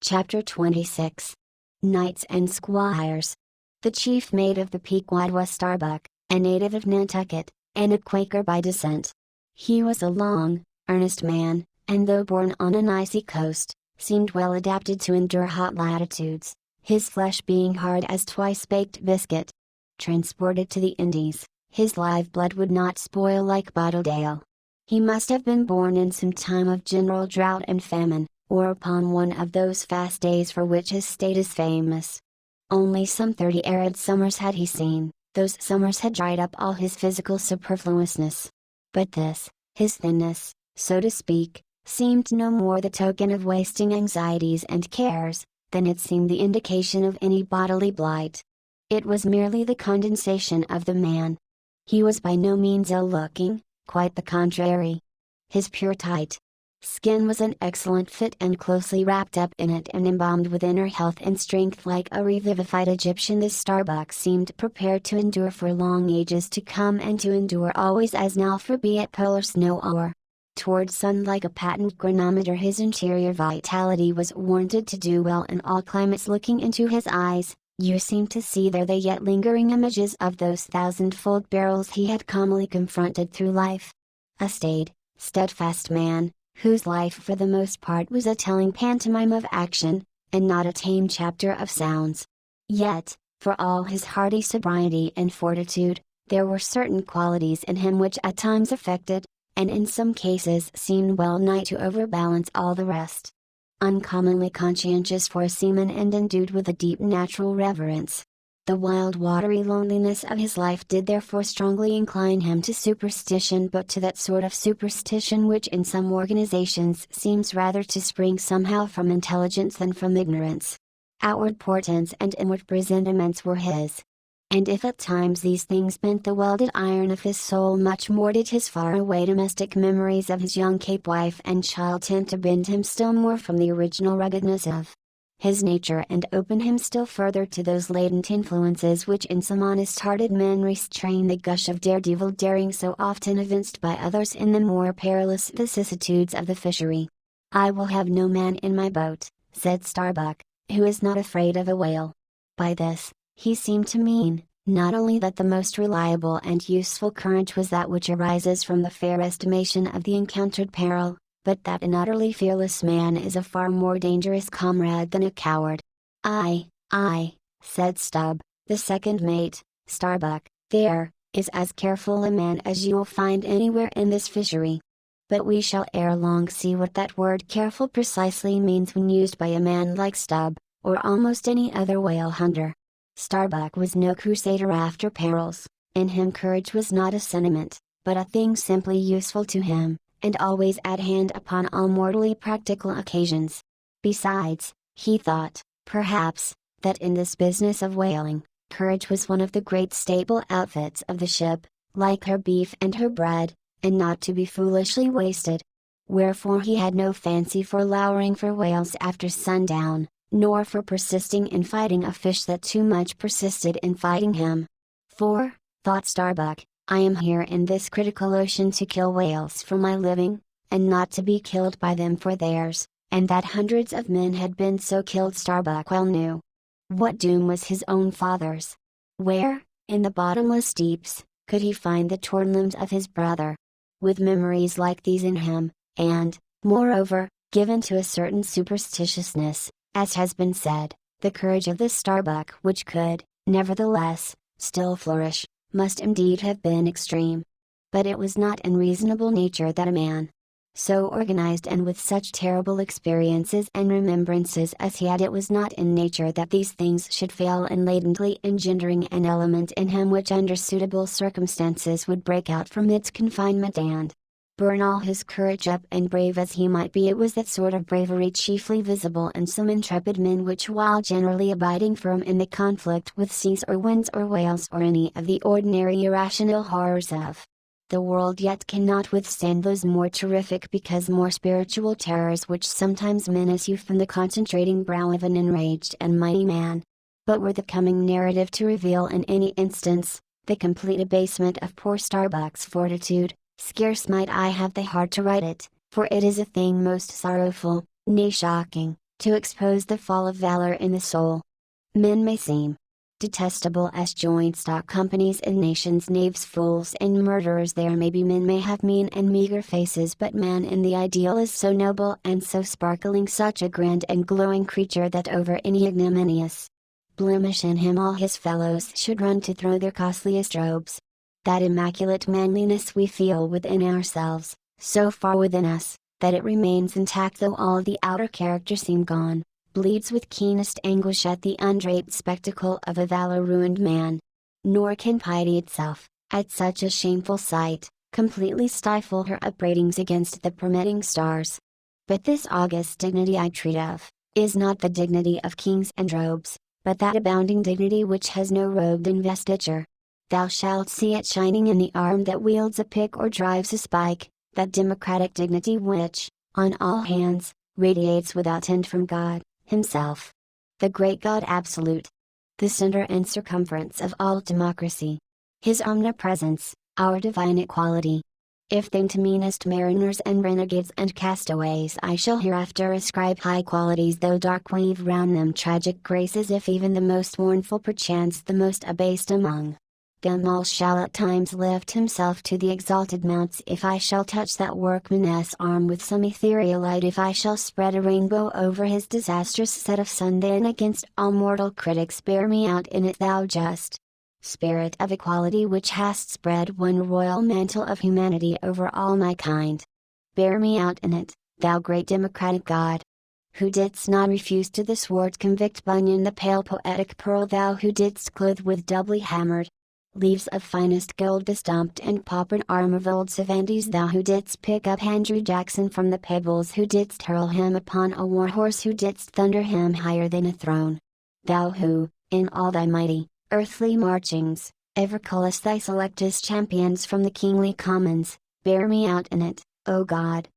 Chapter 26. Knights and Squires. The chief mate of the Pequod was Starbuck, a native of Nantucket, and a Quaker by descent. He was a long, earnest man, and though born on an icy coast, seemed well adapted to endure hot latitudes, his flesh being hard as twice-baked biscuit. Transported to the Indies, his live blood would not spoil like bottled ale. He must have been born in some time of general drought and famine, or upon one of those fast days for which his state is famous. Only some 30 arid summers had he seen, those summers had dried up all his physical superfluousness. But this, his thinness, so to speak, seemed no more the token of wasting anxieties and cares, than it seemed the indication of any bodily blight. It was merely the condensation of the man. He was by no means ill-looking, quite the contrary. His pure tight skin was an excellent fit and closely wrapped up in it and embalmed with inner health and strength like a revivified Egyptian. This Starbuck seemed prepared to endure for long ages to come and to endure always as now, for be it polar snow or toward sun. Like a patent chronometer, his interior vitality was warranted to do well in all climates. Looking into his eyes, you seemed to see there the yet lingering images of those thousand-fold perils he had calmly confronted through life. A staid, steadfast man, whose life for the most part was a telling pantomime of action, and not a tame chapter of sounds. Yet, for all his hardy sobriety and fortitude, there were certain qualities in him which at times affected, and in some cases seemed well nigh to overbalance all the rest. Uncommonly conscientious for a seaman and endued with a deep natural reverence, the wild watery loneliness of his life did therefore strongly incline him to superstition, but to that sort of superstition which in some organizations seems rather to spring somehow from intelligence than from ignorance. Outward portents and inward presentiments were his. And if at times these things bent the welded iron of his soul much more, did his far-away domestic memories of his young Cape wife and child tend to bend him still more from the original ruggedness of his nature and open him still further to those latent influences which in some honest-hearted men restrain the gush of daredevil daring so often evinced by others in the more perilous vicissitudes of the fishery. "I will have no man in my boat," said Starbuck, "who is not afraid of a whale." By this, he seemed to mean, not only that the most reliable and useful courage was that which arises from the fair estimation of the encountered peril, but that an utterly fearless man is a far more dangerous comrade than a coward. "Aye, said Stubb, the second mate, "Starbuck, there is as careful a man as you will find anywhere in this fishery. But we shall ere long see what that word careful precisely means when used by a man like Stubb, or almost any other whale hunter." Starbuck was no crusader after perils. In him courage was not a sentiment, but a thing simply useful to him, and always at hand upon all mortally practical occasions. Besides, he thought, perhaps, that in this business of whaling, courage was one of the great staple outfits of the ship, like her beef and her bread, and not to be foolishly wasted. Wherefore he had no fancy for lowering for whales after sundown, nor for persisting in fighting a fish that too much persisted in fighting him. "For," thought Starbuck, "I am here in this critical ocean to kill whales for my living, and not to be killed by them for theirs," and that hundreds of men had been so killed Starbuck well knew. What doom was his own father's? Where, in the bottomless deeps, could he find the torn limbs of his brother? With memories like these in him, and, moreover, given to a certain superstitiousness, as has been said, the courage of this Starbuck, which could, nevertheless, still flourish, must indeed have been extreme. But it was not in reasonable nature that a man, so organized and with such terrible experiences and remembrances as he had, it was not in nature that these things should fail in latently engendering an element in him which under suitable circumstances would break out from its confinement and burn all his courage up. And brave as he might be, it was that sort of bravery chiefly visible in some intrepid men which, while generally abiding firm in the conflict with seas or winds or whales or any of the ordinary irrational horrors of the world, yet cannot withstand those more terrific because more spiritual terrors which sometimes menace you from the concentrating brow of an enraged and mighty man. But were the coming narrative to reveal in any instance the complete abasement of poor Starbuck's fortitude, scarce might I have the heart to write it, for it is a thing most sorrowful, nay shocking, to expose the fall of valor in the soul. Men may seem detestable as joint stock companies and nations, knaves, fools, and murderers. There may be men may have mean and meager faces, but man in the ideal is so noble and so sparkling, such a grand and glowing creature, that over any ignominious blemish in him all his fellows should run to throw their costliest robes. That immaculate manliness we feel within ourselves, so far within us, that it remains intact though all the outer character seem gone, bleeds with keenest anguish at the undraped spectacle of a valor-ruined man. Nor can piety itself, at such a shameful sight, completely stifle her upbraidings against the permitting stars. But this august dignity I treat of, is not the dignity of kings and robes, but that abounding dignity which has no robed investiture. Thou shalt see it shining in the arm that wields a pick or drives a spike, that democratic dignity which, on all hands, radiates without end from God Himself, the great God absolute, the center and circumference of all democracy, His omnipresence, our divine equality. If then to meanest mariners and renegades and castaways I shall hereafter ascribe high qualities, though dark weave round them tragic graces, if even the most mournful, perchance the most abased among them all shall at times lift himself to the exalted mounts, if I shall touch that workman's arm with some ethereal light, if I shall spread a rainbow over his disastrous set of sun, then against all mortal critics bear me out in it, thou just Spirit of equality, which hast spread one royal mantle of humanity over all my kind. Bear me out in it, thou great democratic God, who didst not refuse to the sword convict Bunyan the pale poetic pearl, thou who didst clothe with doubly hammered leaves of finest gold the stumped and paupered arm of old Cervantes, thou who didst pick up Andrew Jackson from the pebbles, who didst hurl him upon a war horse, who didst thunder him higher than a throne. Thou who, in all thy mighty, earthly marchings, ever callest thy selectest champions from the kingly commons, bear me out in it, O God,